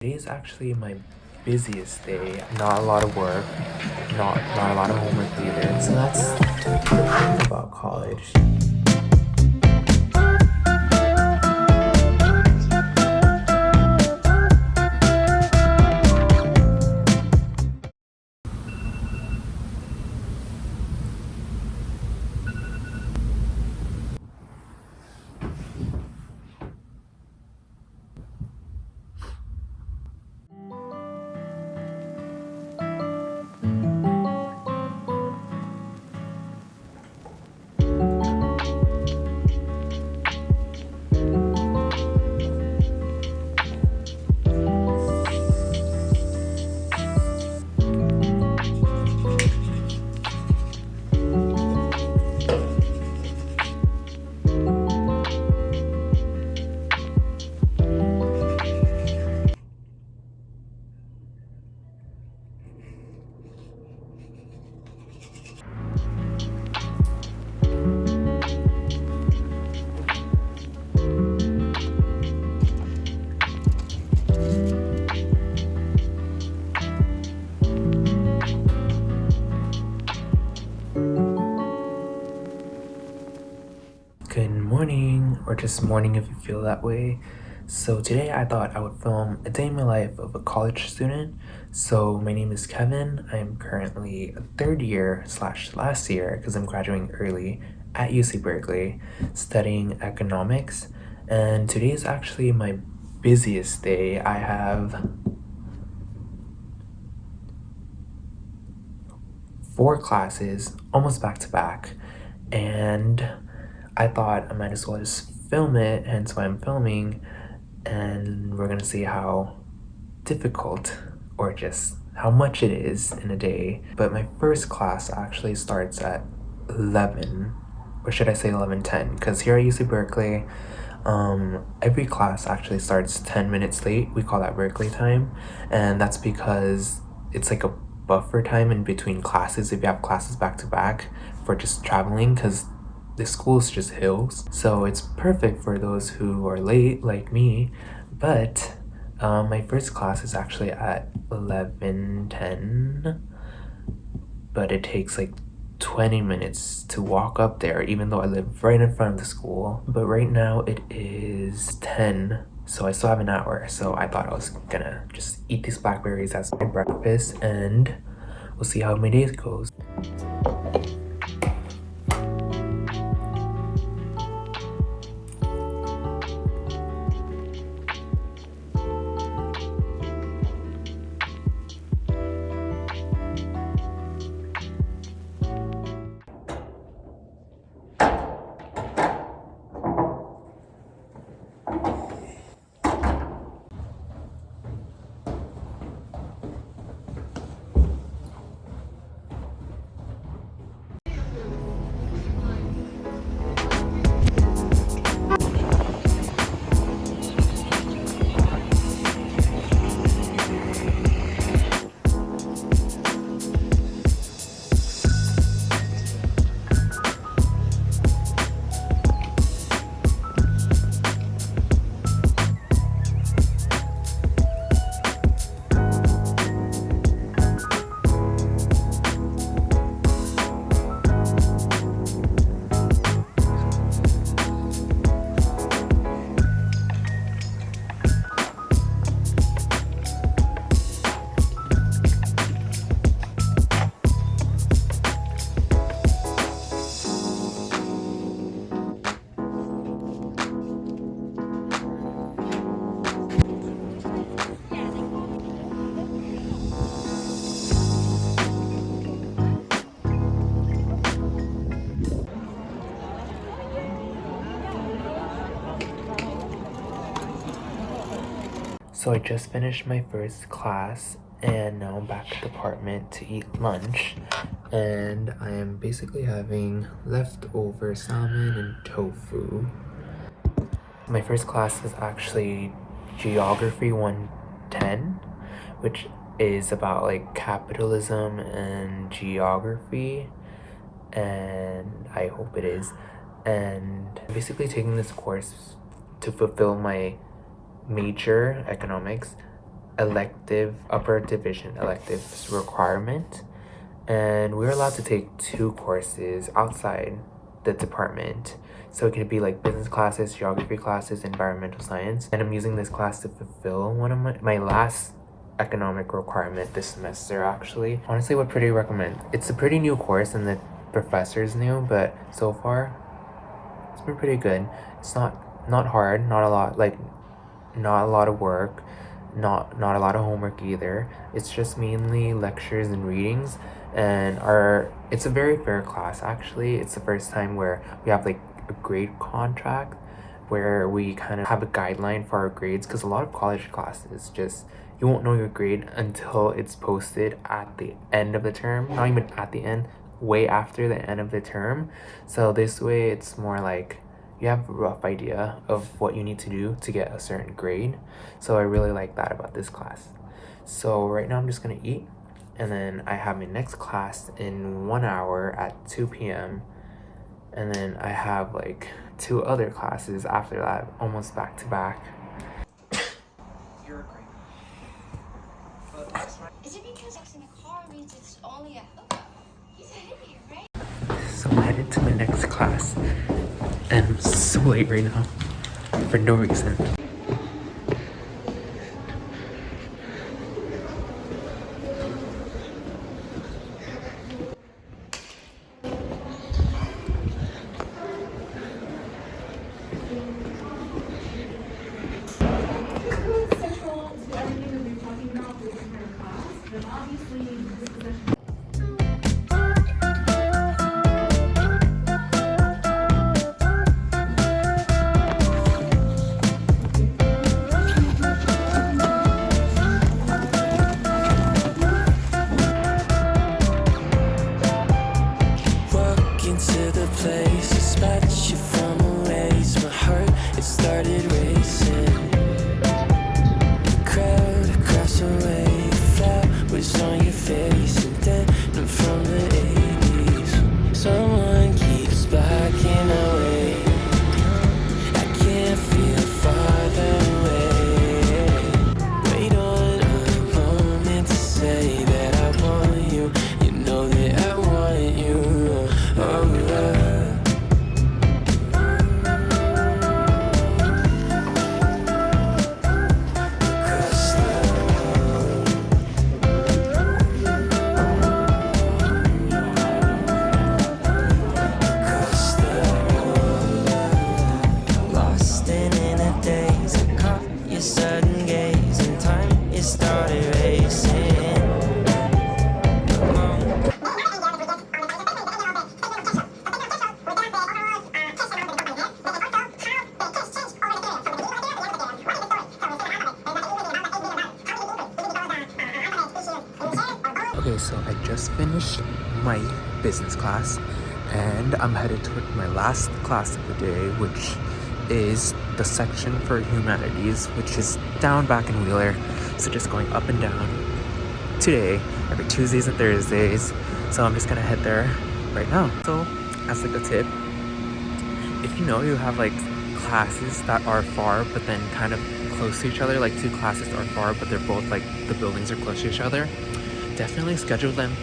Today is actually my busiest day. Not a lot of work, not a lot of homework either. So that's the thing about college. Good morning, or just morning if you feel that way. So today I thought I would film a day in my life of a college student. So my name is Kevin. I'm currently a third year slash last year because I'm graduating early at UC Berkeley studying economics. And today is actually my busiest day. I have 4 classes almost back to back, and I thought I might as well just film it, hence why I'm filming, and we're gonna see how difficult or just how much it is in a day. But my first class actually starts at 11, or should I say 11:10, because here at UC Berkeley, every class actually starts 10 minutes late. We call that Berkeley time, and that's because it's like a buffer time in between classes if you have classes back to back for just traveling, because the school's just hills, so it's perfect for those who are late like me. But my first class is actually at 11:10, but it takes like 20 minutes to walk up there, even though I live right in front of the school. But right now it is 10, so I still have an hour. So I thought I was gonna just eat these blackberries as my breakfast, and we'll see how my day goes. So I just finished my first class, and now I'm back at the apartment to eat lunch, and I am basically having leftover salmon and tofu. My first class is actually Geography 110, which is about like capitalism and geography, and I hope it is. And I'm basically taking this course to fulfill my major, economics, upper division electives requirement, and we're allowed to take 2 courses outside the department. So it could be like business classes, geography classes, environmental science. And I'm using this class to fulfill one of my last economic requirement this semester, actually. Honestly, would pretty recommend. It's a pretty new course and the professor's new, but so far it's been pretty good. It's not hard, not a lot of work, not a lot of homework either. It's just mainly lectures and readings, and it's a very fair class, actually. It's the first time where we have like a grade contract where we kind of have a guideline for our grades, because a lot of college classes just you won't know your grade until it's posted at the end of the term, not even at the end, way after the end of the term. So this way it's more like you have a rough idea of what you need to do to get a certain grade. So I really like that about this class. So right now I'm just gonna eat, and then I have my next class in 1 hour at 2 p.m. and then I have like 2 other classes after that, almost back to back. You're great. Is it because sex in a car means it's only a hookup? He's an idiot, right? So I'm headed to my next class, and I'm so late right now for no reason. Okay, so I just finished my business class, and I'm headed toward my last class of the day, which is the section for humanities, which is down back in Wheeler. So just going up and down today, every Tuesdays and Thursdays. So I'm just gonna head there right now. So as like a tip, if you know you have like classes that are far but then kind of close to each other, like 2 classes are far but they're both like the buildings are close to each other, definitely schedule them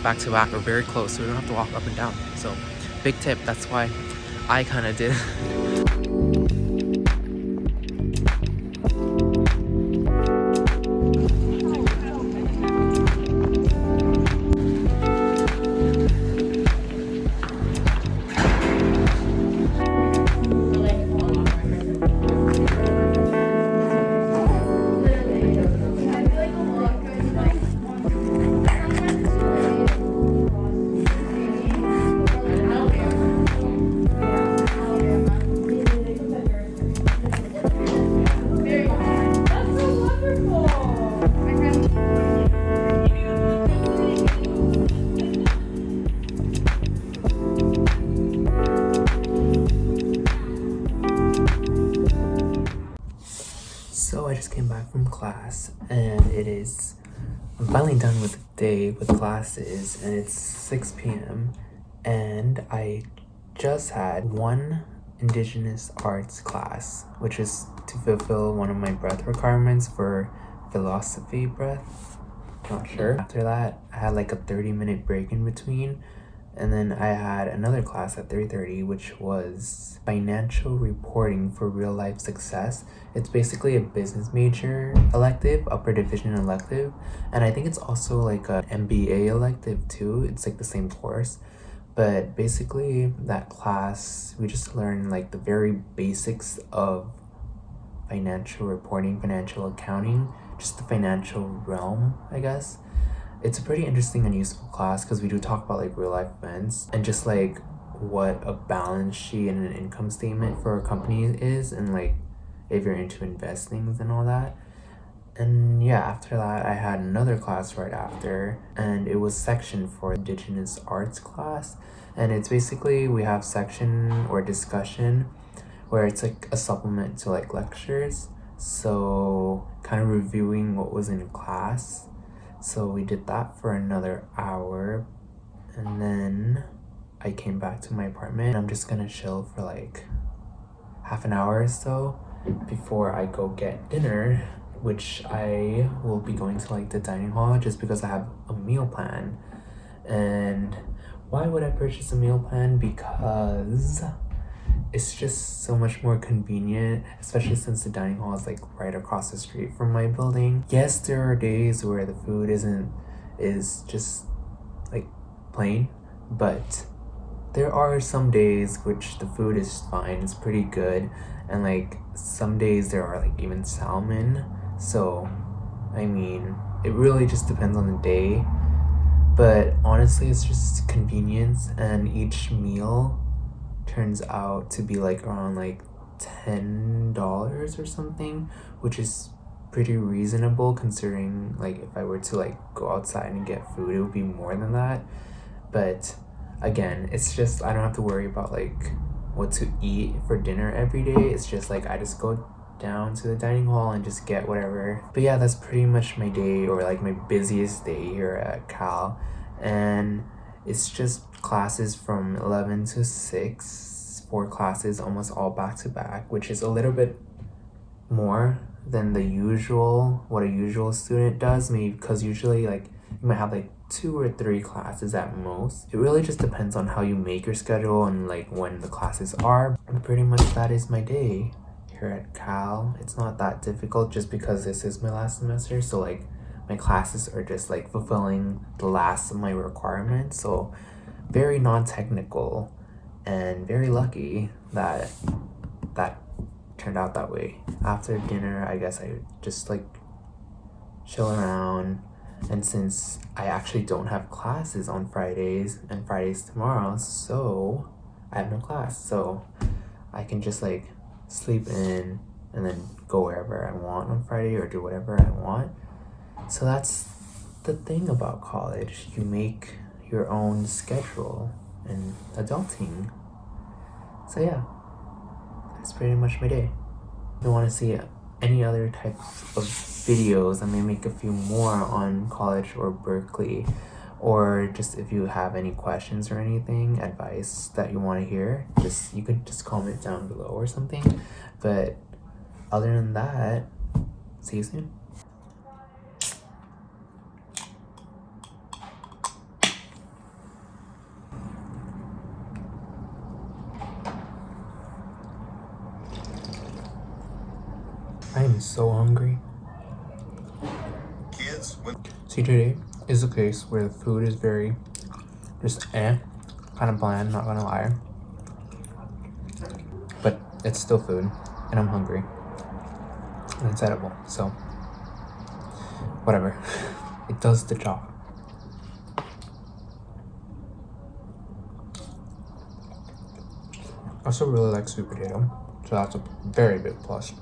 back to back or very close so you don't have to walk up and down. So big tip, that's why I kind of did. So I just came back from class, and I'm finally done with the day with classes, and it's 6 p.m. and I just had one Indigenous arts class, which is to fulfill one of my breadth requirements for philosophy breath. Not sure. After that, I had like a 30-minute break in between. And then I had another class at 3:30, which was financial reporting for real life success. It's basically a business major elective, upper division elective. And I think it's also like a MBA elective too. It's like the same course. But basically that class, we just learned like the very basics of financial reporting, financial accounting, just the financial realm, I guess. It's a pretty interesting and useful class because we do talk about like real life events and just like what a balance sheet and an income statement for a company is, and like if you're into investing and all that. And yeah, after that I had another class right after, and it was section for Indigenous Arts class. And it's basically we have section or discussion where it's like a supplement to like lectures, so kind of reviewing what was in class. So we did that for another hour, and then I came back to my apartment. I'm just gonna chill for like half an hour or so before I go get dinner, which I will be going to like the dining hall just because I have a meal plan. And why would I purchase a meal plan? Because it's just so much more convenient, especially since the dining hall is like right across the street from my building. Yes, there are days where the food is just like plain, but there are some days which the food is fine, it's pretty good, and like some days there are like even salmon. So I mean, it really just depends on the day, but honestly it's just convenience, and each meal turns out to be like around like $10 or something, which is pretty reasonable considering like if I were to like go outside and get food, it would be more than that. But again, it's just I don't have to worry about like what to eat for dinner every day. It's just like I just go down to the dining hall and just get whatever. But yeah, that's pretty much my day, or like my busiest day here at Cal. And it's just classes from 11 to 6, 4 classes, almost all back to back, which is a little bit more than what a usual student does, maybe because usually like you might have like 2 or 3 classes at most. It really just depends on how you make your schedule and like when the classes are. And pretty much that is my day here at Cal. It's not that difficult just because this is my last semester, so like my classes are just like fulfilling the last of my requirements. So very non-technical, and very lucky that that turned out that way. After dinner, I guess I just like chill around, and since I actually don't have classes on Fridays and Fridays tomorrow, so I have no class, so I can just like sleep in and then go wherever I want on Friday or do whatever I want. So that's the thing about college. You make your own schedule and adulting. So yeah, that's pretty much my day. If you want to see any other types of videos, I may make a few more on college or Berkeley, or just if you have any questions or anything, advice that you want to hear, you could just comment down below or something. But other than that, see you soon. I am so hungry. See, today is a case where the food is very just kind of bland, not gonna lie. But it's still food, and I'm hungry. And it's edible, so whatever. It does the job. I also really like sweet potato, so that's a very big plus.